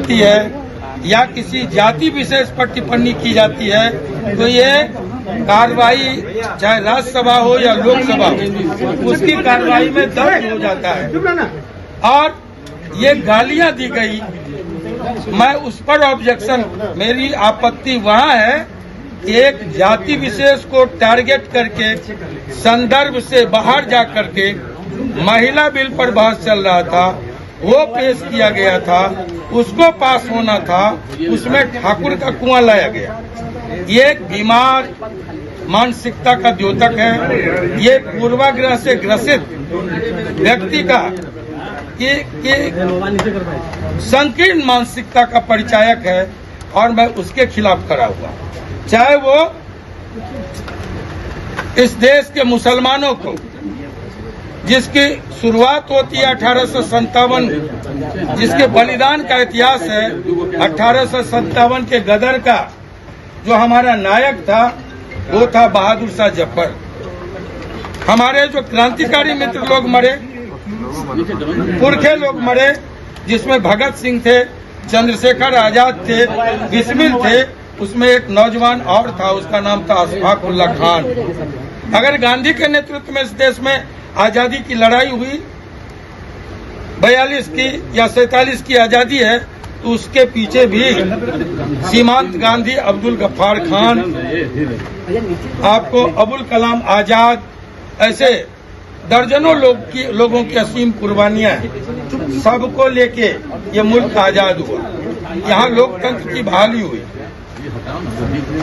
होती है या किसी जाति विशेष पर टिप्पणी की जाती है तो ये कार्रवाई चाहे राज्यसभा हो या लोकसभा हो उसकी कार्रवाई में दर्ज हो जाता है। और ये गालियां दी गई, मैं उस पर ऑब्जेक्शन, मेरी आपत्ति वहाँ है कि एक जाति विशेष को टारगेट करके संदर्भ से बाहर जा करके महिला बिल पर बहस चल रहा था, वो पेश किया गया था, उसको पास होना था, उसमें ठाकुर का कुआं लाया गया। ये एक बीमार मानसिकता का द्योतक है, ये पूर्वाग्रह से ग्रसित व्यक्ति का संकीर्ण मानसिकता का परिचायक है और मैं उसके खिलाफ खड़ा हुआ। चाहे वो इस देश के मुसलमानों को, जिसकी शुरुआत होती है 1857, जिसके बलिदान का इतिहास है 1857 के गदर का, जो हमारा नायक था वो था बहादुर शाह जफर। हमारे जो क्रांतिकारी मित्र लोग मरे, पुरखे लोग मरे, जिसमें भगत सिंह थे, चंद्रशेखर आजाद थे, बिस्मिल थे, उसमें एक नौजवान और था, उसका नाम था अशफाक उल्लाह खान। अगर गांधी के नेतृत्व में इस देश में आजादी की लड़ाई हुई, 42 की या 47 की आजादी है, तो उसके पीछे भी सीमांत गांधी, अब्दुल गफ्फार खान, आपको अबुल कलाम आजाद, ऐसे दर्जनों लोगों की असीम कुर्बानियां हैं। सबको लेके ये मुल्क आजाद हुआ, यहाँ लोकतंत्र की बहाली हुई।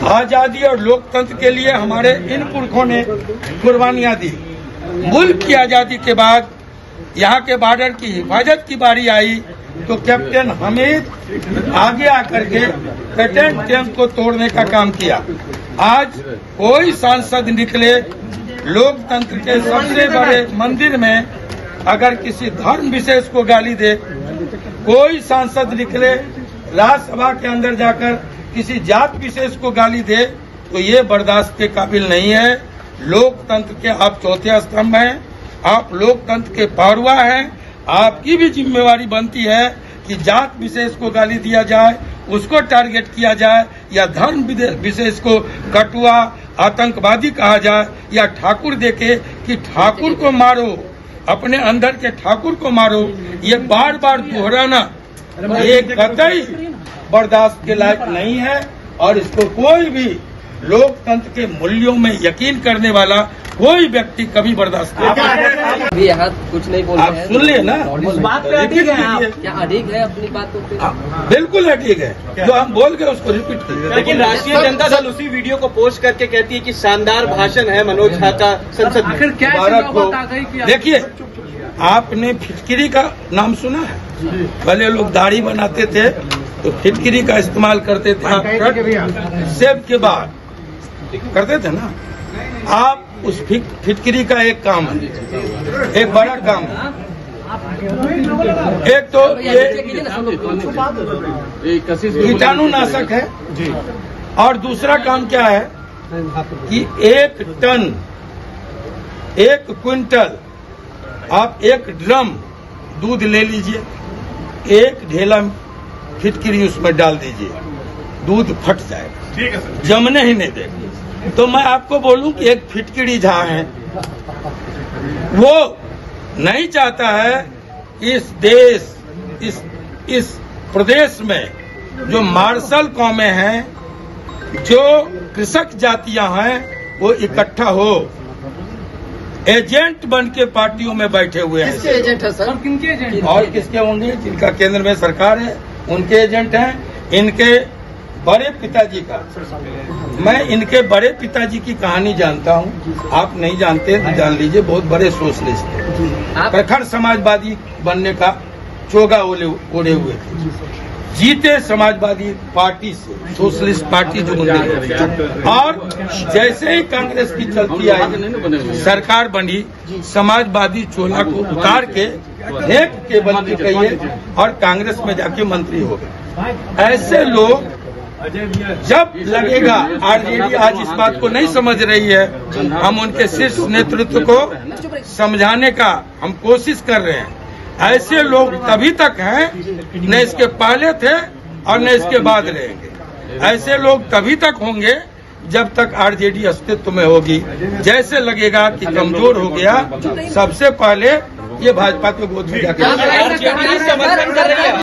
आजादी और लोकतंत्र के लिए हमारे इन पुरखों ने कुर्बानियां दी। मुल्क की आजादी के बाद यहाँ के बॉर्डर की हिफाजत की बारी आई तो कैप्टन हमीद आगे आकर के पेटेंट कैंप को तोड़ने का काम किया। आज कोई सांसद निकले लोकतंत्र के सबसे बड़े मंदिर में अगर किसी धर्म विशेष को गाली दे, कोई सांसद निकले राज्यसभा के अंदर जाकर किसी जात विशेष को गाली दे, तो ये बर्दाश्त के काबिल नहीं है। लोकतंत्र के आप चौथे स्तंभ हैं, आप लोकतंत्र के पारुआ हैं। आपकी भी जिम्मेवारी बनती है कि जात विशेष को गाली दिया जाए, उसको टारगेट किया जाए, या धर्म विशेष को कटुआ आतंकवादी कहा जाए, या ठाकुर देखे कि ठाकुर को मारो, अपने अंदर के ठाकुर को मारो। ये बार बार दोहराना ये कतई बर्दाश्त के लायक नहीं है और इसको कोई भी लोकतंत्र के मूल्यों में यकीन करने वाला कोई व्यक्ति कभी बर्दाश्त नहीं। अभी यहाँ कुछ नहीं बोल रहे हैं, आप सुन लिए ना, इस बात पे अडिग हैं आप? क्या अडिग है अपनी बातों पे? बिल्कुल अडिग है, जो हम बोल गए उसको रिपीट कीजिए। लेकिन राष्ट्रीय जनता दल उसी वीडियो को पोस्ट करके कहती है कि शानदार भाषण है मनोज झा का संसद में। आखिर क्या को देखिए, आपने फिटकिरी का नाम सुना है? पहले लोग दाढ़ी बनाते थे तो फिटकिरी का इस्तेमाल करते थे, सेब के बाद करते थे ना। आप उस फिटकिरी का एक काम है, एक बड़ा काम है। एक तो ये कीटाणुनाशक है और दूसरा काम क्या है कि 1 टन, 1 क्विंटल आप 1 ड्रम दूध ले लीजिए, 1 ढेला फिटकिरी उसमें डाल दीजिए, दूध फट जाएगा, ठीक है सर, जमने ही नहीं देगा। तो मैं आपको बोलूं कि एक फिटकिरी झा है, वो नहीं चाहता है इस देश, इस प्रदेश में जो मार्शल कौमें हैं, जो कृषक जातियां हैं, वो इकट्ठा हो। एजेंट बन के पार्टियों में बैठे हुए हैं। किसके एजेंट है सर? किनके एजेंट? और किसके होंगे? जिनका केंद्र में सरकार है उनके एजेंट हैं। इनके बड़े पिताजी का, मैं इनके बड़े पिताजी की कहानी जानता हूं, आप नहीं जानते तो जान लीजिए। बहुत बड़े सोशलिस्ट थे, प्रखर समाजवादी बनने का चोगा ओढ़े हुए थे, जीते समाजवादी पार्टी से, सोशलिस्ट पार्टी जो बनी। और जैसे ही कांग्रेस की चलती आई, सरकार बनी, समाजवादी चोला को उतार के फेंक के बन के कहिए और कांग्रेस में जाके मंत्री हो गए। ऐसे लोग जब लगेगा, आरजेडी आज इस बात को नहीं समझ रही है, हम उनके शीर्ष नेतृत्व को समझाने का हम कोशिश कर रहे हैं। ऐसे लोग तभी तक हैं, न इसके पहले थे और न इसके बाद रहेंगे। ऐसे लोग तभी तक होंगे जब तक आरजेडी अस्तित्व में होगी। जैसे लगेगा कि कमजोर हो गया, सबसे पहले ये भाजपा के गोद में जाकर आरजेडी समर्थन कर रही है।